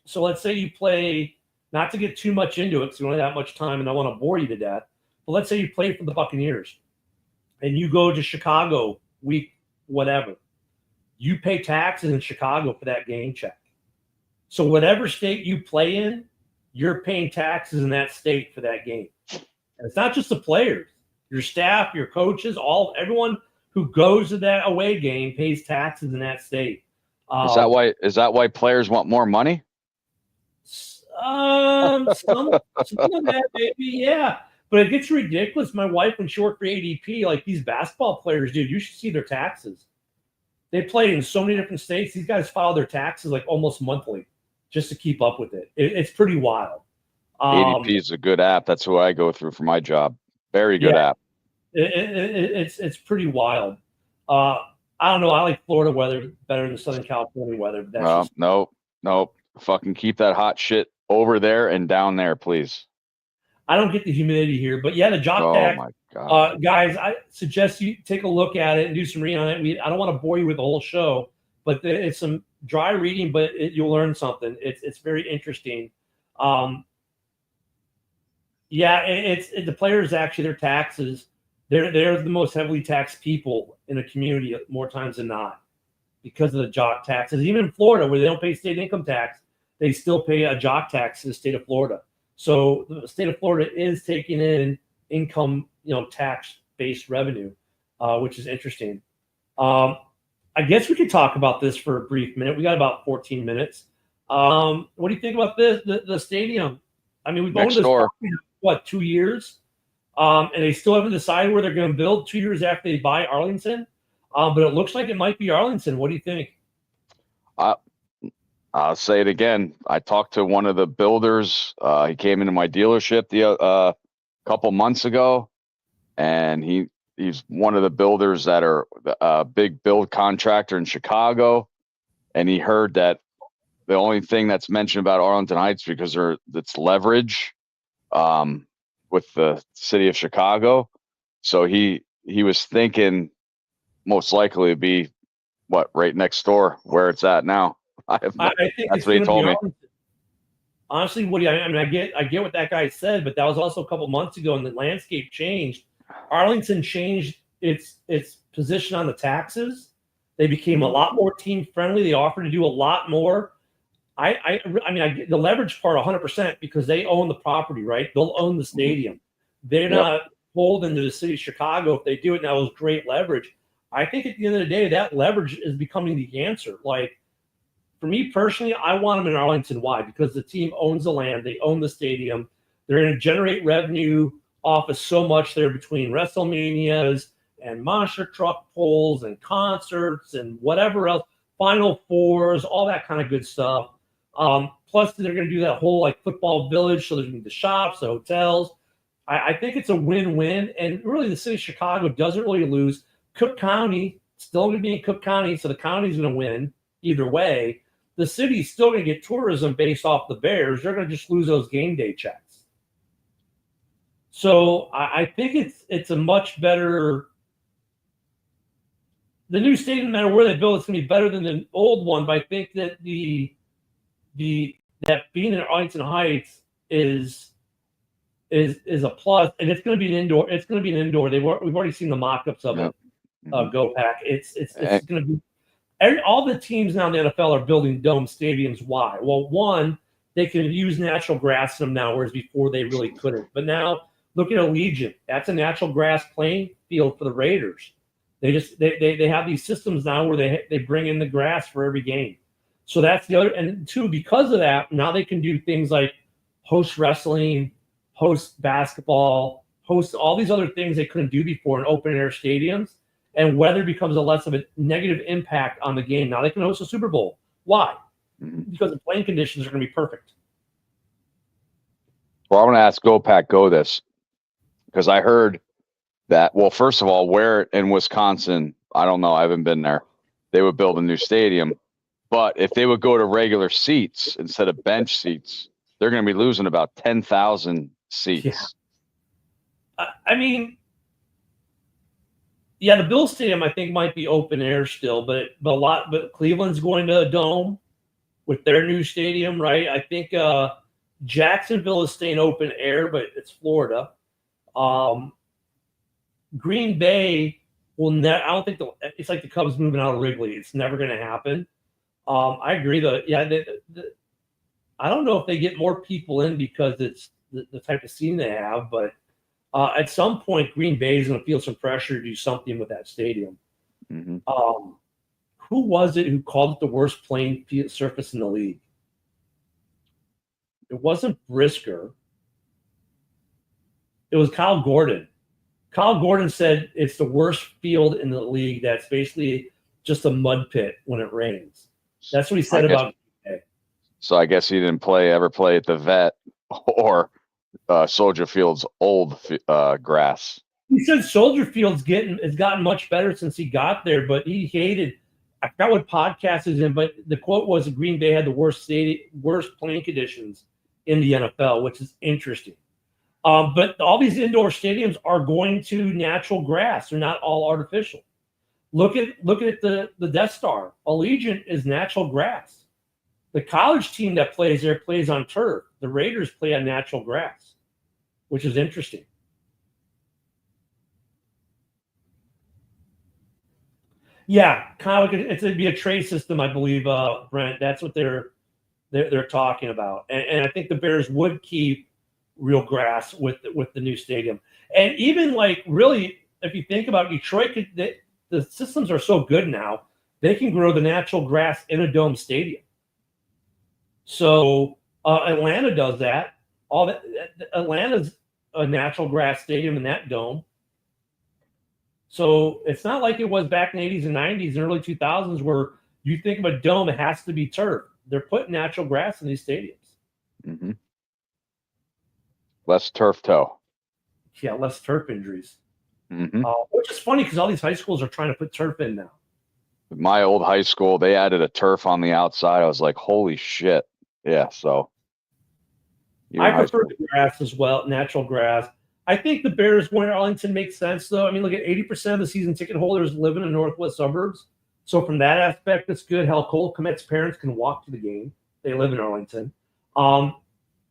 So let's say you play, not to get too much into it because we don't have that much time and I want to bore you to death, but let's say you play for the Buccaneers and you go to Chicago week whatever. You pay taxes in Chicago for that game check. So whatever state you play in, you're paying taxes in that state for that game. And it's not just the players, your staff, your coaches, everyone who goes to that away game pays taxes in that state. Is that why players want more money? Some of that maybe, yeah. But it gets ridiculous. My wife, when she worked for ADP, like these basketball players, dude, you should see their taxes. They play in so many different states. These guys file their taxes like almost monthly just to keep up with it. It's pretty wild. ADP is a good app. That's who I go through for my job. Very good app. It's pretty wild. I don't know. I like Florida weather better than Southern California weather. But that's no. Fucking keep that hot shit over there and down there, please. I don't get the humidity here, but yeah, the jock tax. My God. Guys, I suggest you take a look at it and do some reading on it. I don't want to bore you with the whole show, but it's some dry reading, but you'll learn something. It's very interesting. The players actually, their taxes, they're the most heavily taxed people in a community more times than not because of the jock taxes. Even in Florida, where they don't pay state income tax, they still pay a jock tax in the state of Florida. So the state of Florida is taking in income, tax-based revenue, which is interesting. I guess we could talk about this for a brief minute. We got about 14 minutes. What do you think about this? The stadium. I mean, we've owned this for, 2 years? And they still haven't decided where they're going to build 2 years after they buy Arlington. But it looks like it might be Arlington. What do you think? I'll say it again. I talked to one of the builders. He came into my dealership a couple months ago, and he's one of the builders that are a big build contractor in Chicago. And he heard that the only thing that's mentioned about Arlington Heights because it's leverage with the city of Chicago. So he was thinking most likely it'd be right next door where it's at now. I think that's what he told me. Honestly, Woody, I get what that guy said, but that was also a couple months ago, and the landscape changed. Arlington changed its position on the taxes. They became a lot more team friendly. They offered to do a lot more. I get the leverage part 100% because they own the property, right? They'll own the stadium. They're not beholden to the city of Chicago if they do it. Now, it was great leverage. I think at the end of the day, that leverage is becoming the answer. Like, for me personally, I want them in Arlington. Why? Because the team owns the land. They own the stadium. They're going to generate revenue off of so much there between WrestleManias and monster truck pulls and concerts and whatever else, Final Fours, all that kind of good stuff. Plus, they're going to do that whole football village. So there's going to be the shops, the hotels. I think it's a win-win. And really, the city of Chicago doesn't really lose. Cook County, still going to be in Cook County, so the county's going to win either way. The city's still going to get tourism based off the Bears. They're going to just lose those game day checks. So I think it's a much better. The new stadium, no matter where they build, it's going to be better than the old one. But I think that that being in Arlington Heights is a plus, and it's going to be an indoor. It's going to be an indoor. We've already seen the mock-ups of it. Go Pack. It's going to be. All the teams now in the NFL are building dome stadiums. Why? Well, one, they can use natural grass in them now, whereas before they really couldn't. But now look at Allegiant. That's a natural grass playing field for the Raiders. They have these systems now where they bring in the grass for every game. So that's the other. And two, because of that, now they can do things like host wrestling, host basketball, host all these other things they couldn't do before in open air stadiums. And weather becomes a less of a negative impact on the game. Now they can host a Super Bowl. Why? Because the playing conditions are going to be perfect. Well, I want to ask Go Pack Go this because I heard that. Well, first of all, where in Wisconsin? I don't know. I haven't been there. They would build a new stadium, But if they would go to regular seats instead of bench seats, they're going to be losing about 10,000 seats. I mean, yeah, the Bill Stadium I think might be open air still, but Cleveland's going to a dome with their new stadium, right? I think Jacksonville is staying open air, but it's Florida. Green Bay will never. I don't think it's like the Cubs moving out of Wrigley. It's never going to happen. I agree though. Yeah, I don't know if they get more people in because it's the type of scene they have, but at some point, Green Bay is going to feel some pressure to do something with that stadium. Mm-hmm. Who was it who called it the worst playing surface in the league? It wasn't Brisker. It was Kyle Gordon. Kyle Gordon said it's the worst field in the league. That's basically just a mud pit when it rains. That's what he said about Green Bay. So I guess he didn't ever play at the Vet or Soldier Field's old grass. He said Soldier Field's has gotten much better since he got there, but he hated. I forgot what podcast is in, but the quote was Green Bay had the worst playing conditions in the NFL, which is interesting. But all these indoor stadiums are going to natural grass; they're not all artificial. Look at the Death Star. Allegiant is natural grass. The college team that plays there plays on turf. The Raiders play on natural grass, which is interesting. Yeah, kind of like it'd be a tray system, I believe, Brent. That's what they're talking about, and I think the Bears would keep real grass with the new stadium, and even like really, if you think about Detroit, the systems are so good now they can grow the natural grass in a dome stadium. So Atlanta does that. Atlanta's a natural grass stadium in that dome. So it's not like it was back in the 80s and 90s and early 2000s where you think of a dome, it has to be turf. They're putting natural grass in these stadiums. Mm-hmm. Less turf toe. Yeah, less turf injuries. Mm-hmm. Which is funny because all these high schools are trying to put turf in now. My old high school, they added a turf on the outside. I was like, holy shit. Yeah, so. I prefer the grass as well, natural grass. I think the Bears going to Arlington makes sense, though. I mean, look at 80% of the season ticket holders live in the northwest suburbs. So from that aspect, it's good. Hell, Cole Kmet's parents can walk to the game. They live in Arlington.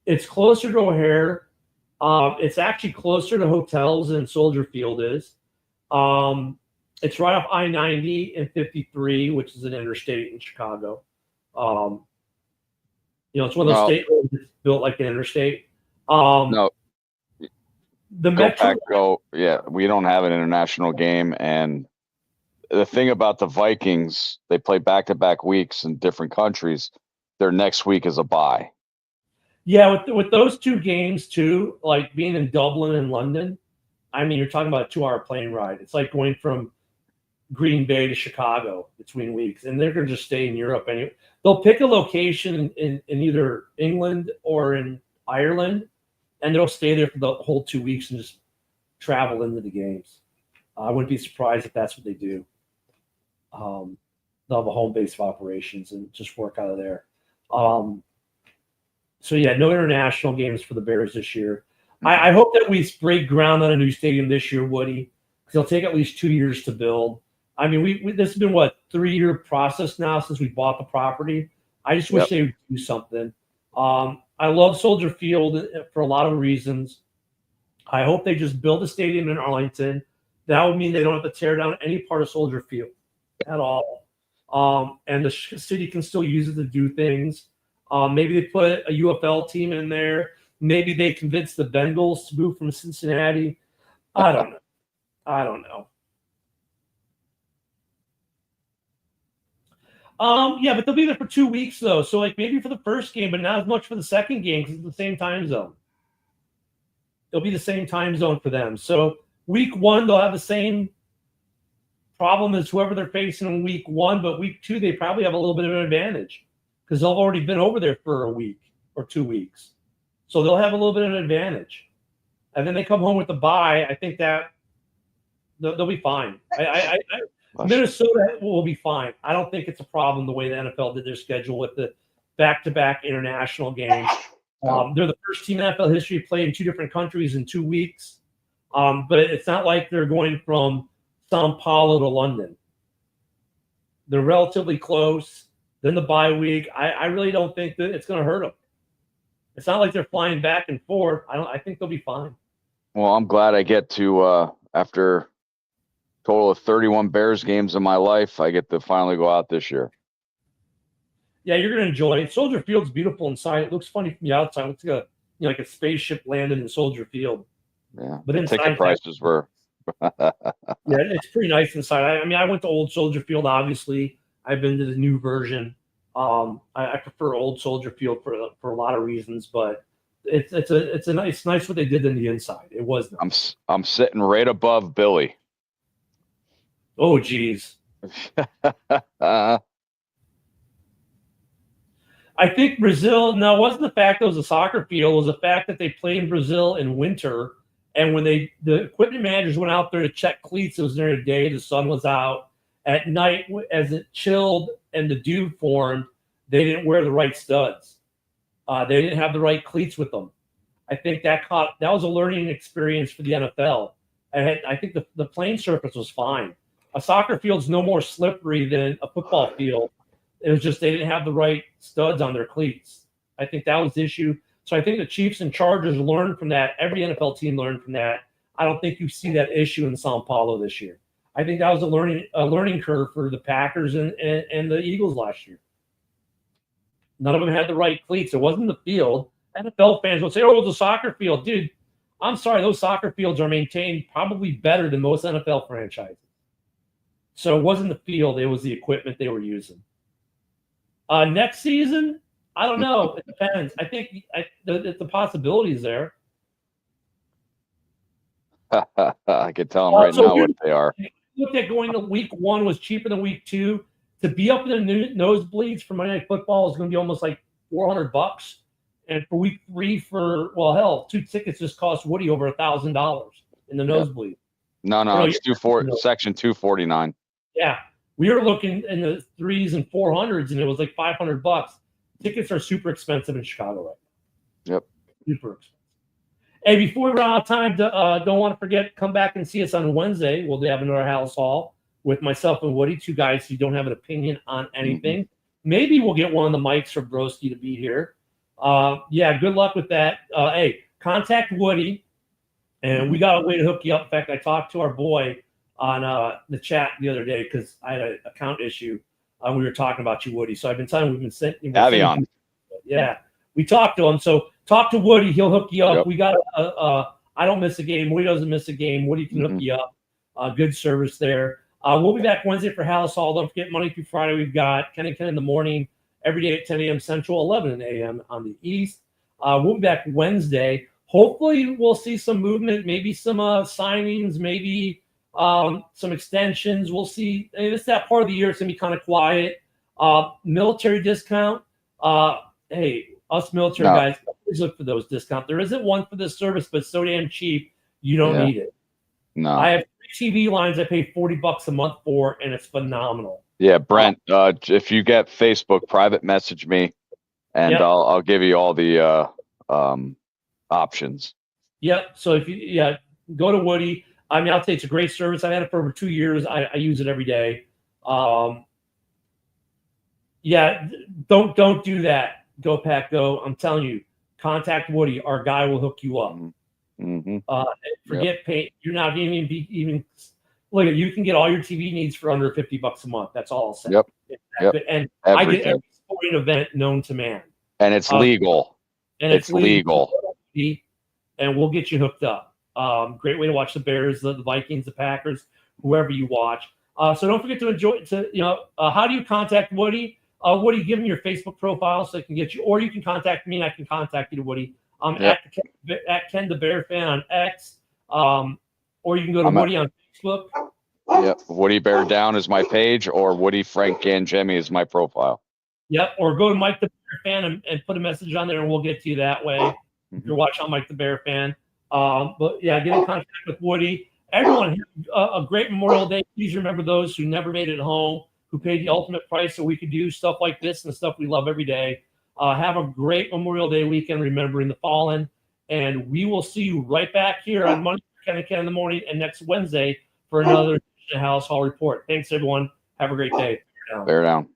It's closer to O'Hare. It's actually closer to hotels than Soldier Field is. It's right off I-90 and 53, which is an interstate in Chicago. It's one of those state roads that's built like an interstate. No. The Metro. We don't have an international game, and the thing about the Vikings, they play back-to-back weeks in different countries. Their next week is a bye. Yeah, with those two games too, like being in Dublin and London, I mean, you're talking about a 2-hour plane ride. It's like going from Green Bay to Chicago between weeks, and they're going to just stay in Europe. And they'll pick a location in either England or in Ireland, and they'll stay there for the whole 2 weeks and just travel into the games. I wouldn't be surprised if that's what they do. They'll have a home base of operations and just work out of there. So, yeah, no international games for the Bears this year. I hope that we break ground on a new stadium this year, Woody, because it'll take at least 2 years to build. I mean, this has been, 3-year process now since we bought the property. I just wish they would do something. I love Soldier Field for a lot of reasons. I hope they just build a stadium in Arlington. That would mean they don't have to tear down any part of Soldier Field at all. And the city can still use it to do things. Maybe they put a UFL team in there. Maybe they convince the Bengals to move from Cincinnati. I don't know. Yeah, but they'll be there for 2 weeks, though. So, maybe for the first game, but not as much for the second game because it's the same time zone. It'll be the same time zone for them. So, week 1, they'll have the same problem as whoever they're facing in week 1, but week 2, they probably have a little bit of an advantage because they've already been over there for a week or 2 weeks. So, they'll have a little bit of an advantage. And then they come home with the bye. I think that they'll be fine. Minnesota will be fine. I don't think it's a problem the way the NFL did their schedule with the back-to-back international games. They're the first team in NFL history to play in 2 different countries in 2 weeks. But it's not like they're going from Sao Paulo to London. They're relatively close. Then the bye week. I really don't think that it's going to hurt them. It's not like they're flying back and forth. I think they'll be fine. Well, I'm glad I get to after a total of 31 Bears games in my life, I get to finally go out this year. Yeah, you're going to enjoy it. Soldier Field's beautiful inside. It looks funny from the outside. It's like a spaceship landed in Soldier Field. Yeah, but inside, ticket prices were. Yeah, it's pretty nice inside. I went to old Soldier Field. Obviously, I've been to the new version. I prefer old Soldier Field for a lot of reasons, but it's nice what they did in the inside. It was nice. I'm sitting right above Billy. Oh, geez. I think Brazil. No, it wasn't the fact that it was a soccer field. It was the fact that they played in Brazil in winter, and when the equipment managers went out there to check cleats, it was during the day. The sun was out. At night, as it chilled and the dew formed, they didn't wear the right studs. They didn't have the right cleats with them. I think that was a learning experience for the NFL. I think the playing surface was fine. A soccer field's no more slippery than a football field. It was just they didn't have the right studs on their cleats. I think that was the issue. So I think the Chiefs and Chargers learned from that. Every NFL team learned from that. I don't think you see that issue in Sao Paulo this year. I think that was a learning curve for the Packers and the Eagles last year. None of them had the right cleats. It wasn't the field. NFL fans will say, "Oh, it was a soccer field." Dude, I'm sorry. Those soccer fields are maintained probably better than most NFL franchises. So it wasn't the field. It was the equipment they were using. Next season, I don't know. It depends. I think the possibilities there. I can tell them right now what they are. Look at going to week 1 was cheaper than week 2. To be up in the nosebleeds for Monday Night Football is going to be almost like $400. And for week 3, 2 tickets just cost Woody over $1,000 in the nosebleed. No, it's section 249. Yeah, we were looking in the 3s and 400s, and it was like $500. Tickets are super expensive in Chicago right now. Yep, super expensive. Hey, before we run out of time, don't want to forget, come back and see us on Wednesday. We'll have another Halas Hall with myself and Woody, 2 guys who don't have an opinion on anything. Maybe we'll get one of the mics from Broski to be here. Yeah, good luck with that. Hey, contact Woody, and we got a way to hook you up. In fact, I talked to our boy on the chat the other day because I had an account issue. We were talking about you, Woody. So I've been telling him we've been sending. Yeah, we talked to him. So talk to Woody. He'll hook you up. Yep. We got I don't miss a game. Woody doesn't miss a game. Woody can hook you up. Good service there. We'll be back Wednesday for Halas Hall. Don't forget, Monday through Friday, we've got Ken and Ken in the morning, every day at 10 a.m. Central, 11 a.m. on the East. We'll be back Wednesday. Hopefully, we'll see some movement, maybe some signings, maybe some extensions. We'll see. It's that part of the year. It's going to be kind of quiet. Military discount. Hey, us military guys, always look for those discounts. There isn't one for this service, but it's so damn cheap, you don't need it. No. I have 3 TV lines I pay $40 a month for, and it's phenomenal. Yeah, Brent, if you get Facebook, private message me, and I'll give you all the options. Yep. So if you go to Woody. I mean, I'll say it's a great service. I've had it for over 2 years. I use it every day. Don't do that. Go Pack Go. I'm telling you, contact Woody. Our guy will hook you up. Forget pay. You're not even look at. You can get all your TV needs for under $50 a month. That's all I'll say. Yep. And everything. I get every sporting event known to man. And it's legal. And it's legal. And we'll get you hooked up. Great way to watch the Bears, the Vikings, the Packers, whoever you watch. So don't forget to enjoy. How do you contact Woody? Woody, give him your Facebook profile so I can get you, or you can contact me and I can contact you to Woody. At Ken the Bear Fan on X, or you can go to Woody on Facebook. Yep, Woody Bear Down is my page, or Woody Frank Gangemi is my profile. Yep, or go to Mike the Bear Fan and put a message on there, and we'll get to you that way. If you're watching on Mike the Bear Fan. But yeah, get in contact with Woody. Everyone, have a great Memorial Day. Please remember those who never made it home, who paid the ultimate price so we could do stuff like this and the stuff we love every day. Have a great Memorial Day weekend, remembering the fallen. And we will see you right back here on Monday, Ken and Ken in the morning, and next Wednesday for another House Hall Report. Thanks, everyone. Have a great day. Bear down.